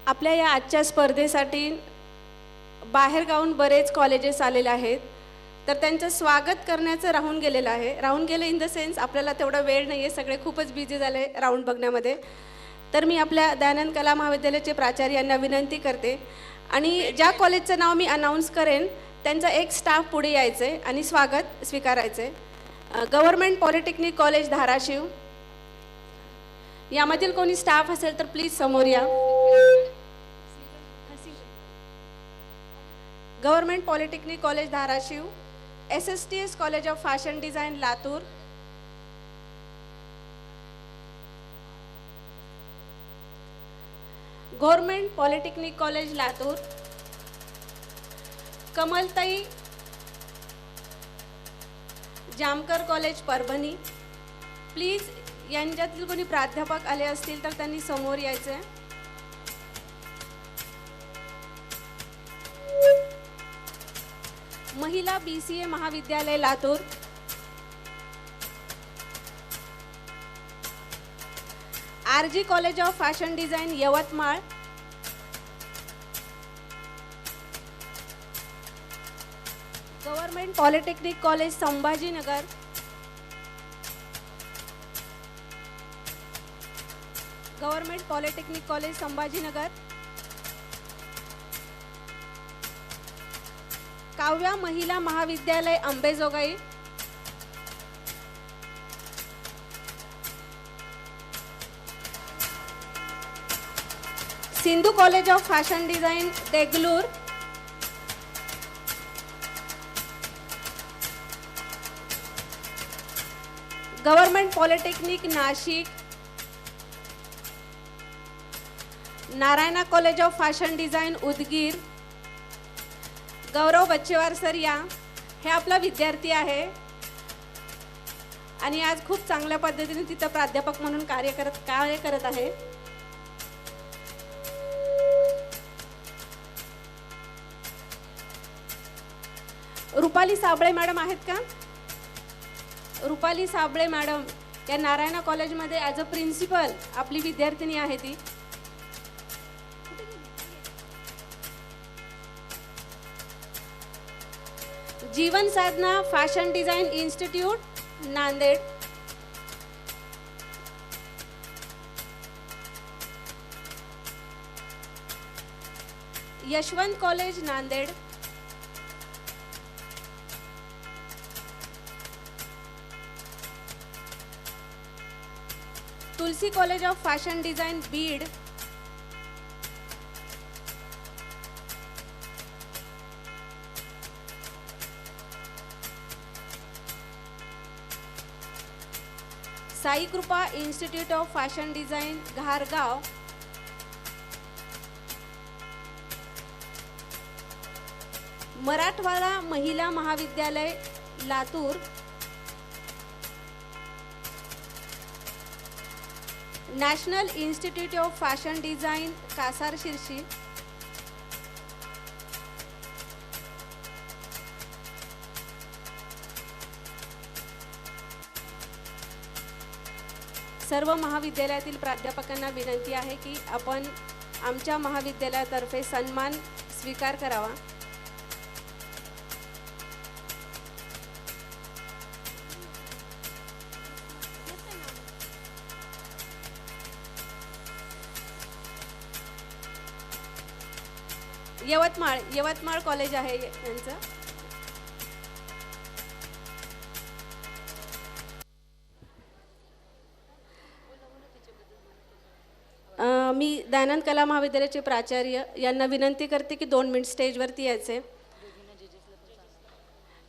आपल्या या आजच्या स्पर्धेसाठी बाहेरगावून बरेच कॉलेजेस आलेले आहेत, तर त्यांचं स्वागत करण्याचं राहून गेलेलं आहे. राहून गेलं इन द सेन्स आपल्याला तेवढा वेळ नाही आहे, सगळे खूपच बिझी झाले राऊंड बघण्यामध्ये. तर मी आपल्या दयानंद कला महाविद्यालयाचे प्राचार्य यांना विनंती करते आणि ज्या कॉलेजचं नाव मी अनाऊन्स करेन त्यांचा एक स्टाफ पुढे यायचं आहे आणि स्वागत स्वीकारायचं आहे. गव्हर्नमेंट पॉलिटेक्निक कॉलेज धाराशिव, यामधील कोणी स्टाफ असेल तर प्लीज समोर या. Government polytechnic college Dharashiv, SSTS college of fashion design Latur, government polytechnic college Latur, Kamaltai Jamkar college Parbhani. Please यांच्यातील कोणी प्राध्यापक आले असतील तर त्यांनी समोर यायचं आहे. महिला BCA महाविद्यालय Latur, RG college of fashion design Yavatmal, government polytechnic college Sambhajinagar, government polytechnic college Sambhajinagar, Kavya महिला महाविद्यालय Ambejogai, Sindhu college of fashion design Degloor, government polytechnic Nashik, Narayana college of fashion design Udgir. Gaurav Bachchewar sir या, हे आपला विद्यार्थी आहे आणि आज खूप चांगल्या पद्धतीने तिथं प्राध्यापक म्हणून कार्य करत आहे. रुपाली साबळे मॅडम आहेत का? रुपाली साबळे मॅडम या नारायणा कॉलेजमध्ये ॲज अ प्रिन्सिपल आपली विद्यार्थिनी आहे ती. Jeevan Sadhana fashion design institute Nanded, Yashwant college Nanded, Tulsi college of fashion design Beed, Sai Kripa institute of fashion design घारगाव, मराठवाडा महिला महाविद्यालय Latur, national institute of fashion design Kasar Shirshi, सर्व महाविद्यालयातील प्राध्यापकांना विनंती आहे की आपण आमच्या महाविद्यालयातर्फे सन्मान स्वीकार करावा. यवतमाळ कॉलेज आहे यांचं. मी दयानंद कला महाविद्यालयाचे प्राचार्य यांना विनंती करते की 2 मिनिट स्टेजवरती यायचे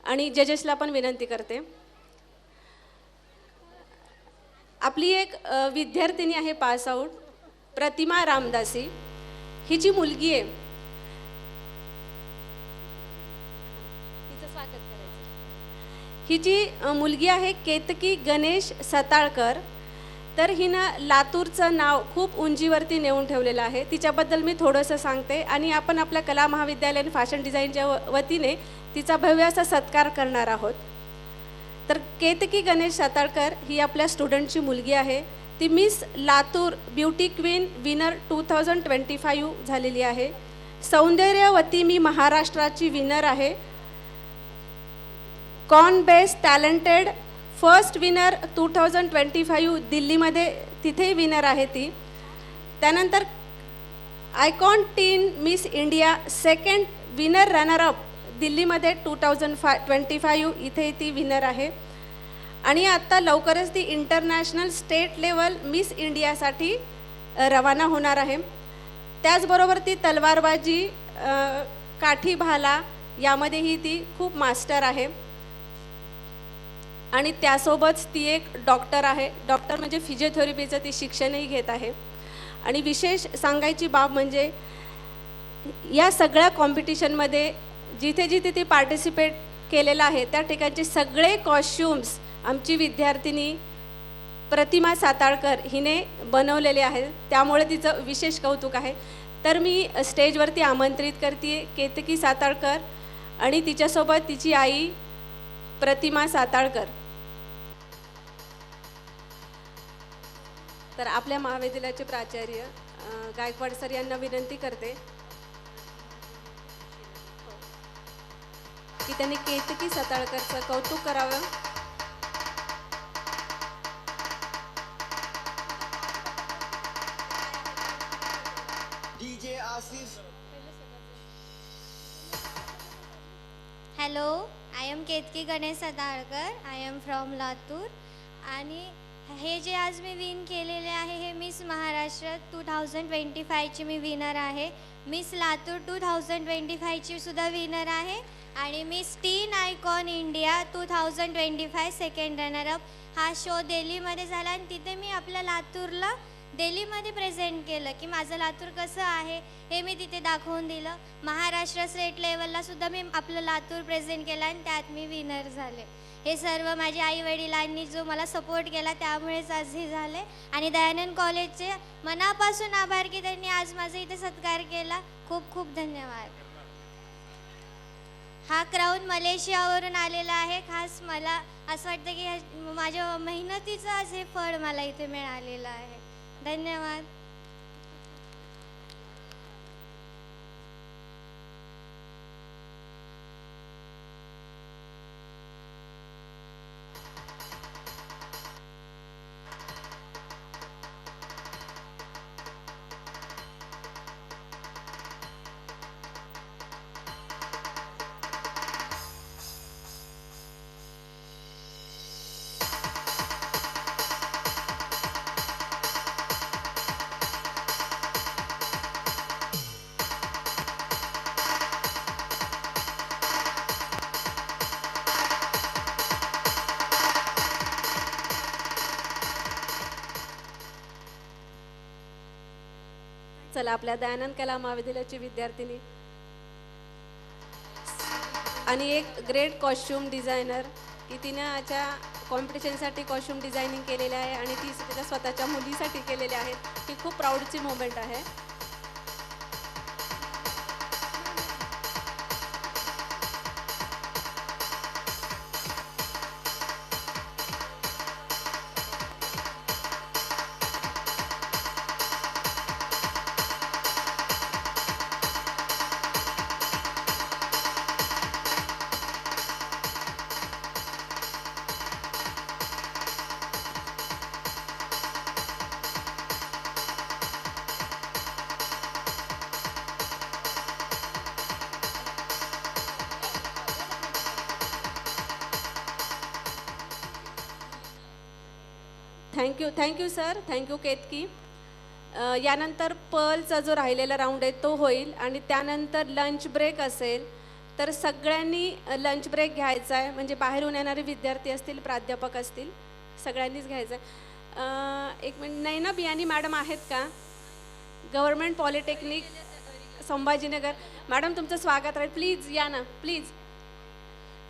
आणि जजेसला पण विनंती करते. आपली एक विद्यार्थिनी आहे पास आउट, प्रतिमा रामदासी. हिची मुलगी आहे, हिची मुलगी आहे केतकी गणेश सताळकर. तर हिनं लातूरचं नाव खूप उंचीवरती नेऊन ठेवलेलं आहे. तिच्याबद्दल मी थोडंसं सांगते आणि आपण आपल्या कला महाविद्यालय आणि फॅशन डिझाईनच्या वतीने तिचा भव्य असा सत्कार करणार आहोत. तर केतकी गणेश सताळकर ही आपल्या स्टुडंटची मुलगी आहे. ती miss Latur beauty queen winner 2025 झालेली आहे. सौंदर्यवती मी महाराष्ट्राची विनर आहे. कॉन बेस्ट टॅलेंटेड फर्स्ट विनर 2025 दिल्लीमध्ये, तिथेही विनर आहे ती. त्यानंतर icon teen miss India second winner runner up दिल्लीमध्ये 2025, इथे ती विनर आहे. आणि आत्ता लवकरच ती इंटरनॅशनल स्टेट लेवल मिस इंडियासाठी रवाना होणार आहे. त्याचबरोबर ती तलवारबाजी, काठी भाला यामध्येही ती खूप मास्टर आहे. आणि त्यासोबत ती एक डॉक्टर आहे. डॉक्टर म्हणजे फिजिओथेरपीचं ती शिक्षणही घेत आहे. आणि विशेष सांगायची बाब म्हणजे या सगळ्या कॉम्पिटिशनमध्ये जिथे जिथे ती पार्टिसिपेट केलेलं आहे त्या ठिकाणचे सगळे कॉस्ट्युम्स आमची विद्यार्थिनी प्रतिमा साताळकर हिने बनवलेले आहेत. त्यामुळे तिचं विशेष कौतुक आहे. तर मी स्टेजवरती आमंत्रित करते केतकी साताळकर आणि तिच्यासोबत तिची आई प्रतिमा साताळकर. तर आपल्या महाविद्यालयाचे प्राचार्य गायकवाड सर यांना विनंती करते की त्यांनी केतकी साताळकरचं कौतुक करावं. DJ Asif. Hello, I am Ketaki Ganesh Satalkar. I am from Latur. आणि हे जे आज मी विन केलेले आहे हे मिस महाराष्ट्र 2025ची मी विनर आहे. मिस लातूर 2025ची सुद्धा विनर आहे. आणि miss teen icon India 2025 second runner up. हा शो दिल्लीमध्ये झाला आणि तिथे मी आपल्या लातूरला दिल्लीमध्ये प्रेझेंट केलं की माझं लातूर कसं आहे हे मी तिथे दाखवून दिलं. महाराष्ट्र स्टेट लेवलला सुद्धा मी आपलं लातूर प्रेझेंट केलं आणि त्यात मी विनर झाले. हे सर्व माझ्या आईवडिलांनी जो मला सपोर्ट केला त्यामुळेच आज हे झाले. आणि दयानंद कॉलेजचे मनापासून आभार की त्यांनी आज माझा इथे सत्कार केला. खूप खूप धन्यवाद. हा क्राऊन मलेशियावरून आलेला आहे. खास मला असं वाटतं की माझ्या मेहनतीचं आज हे फळ मला इथे मिळालेलं आहे. धन्यवाद. चला, आपल्या दयानंद कला महाविद्यालयाची विद्यार्थिनी आणि एक ग्रेट कॉस्ट्यूम डिझायनर की तिने आजच्या कॉम्पिटिशनसाठी कॉस्ट्यूम डिझायनिंग केलेले आहे आणि ती तिच्या स्वतःच्या मुलीसाठी केलेले आहेत. ही खूप प्राऊडची मोमेंट आहे. Thank you sir. थँक्यू केतकी. यानंतर पर्लचा जो राहिलेला राऊंड आहे तो होईल आणि त्यानंतर लंच ब्रेक असेल. तर सगळ्यांनी लंच ब्रेक घ्यायचा आहे. म्हणजे बाहेरून येणारे विद्यार्थी असतील, प्राध्यापक असतील, सगळ्यांनीच घ्यायचं आहे. एक मिनिट, नैना बियानी मॅडम आहेत का? Government polytechnic Sambhajinagar. मॅडम तुमचं स्वागत आहे. प्लीज या ना, प्लीज.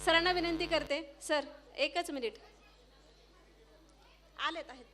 सरांना विनंती करते. सर एकच मिनिट. आलेत आहेत.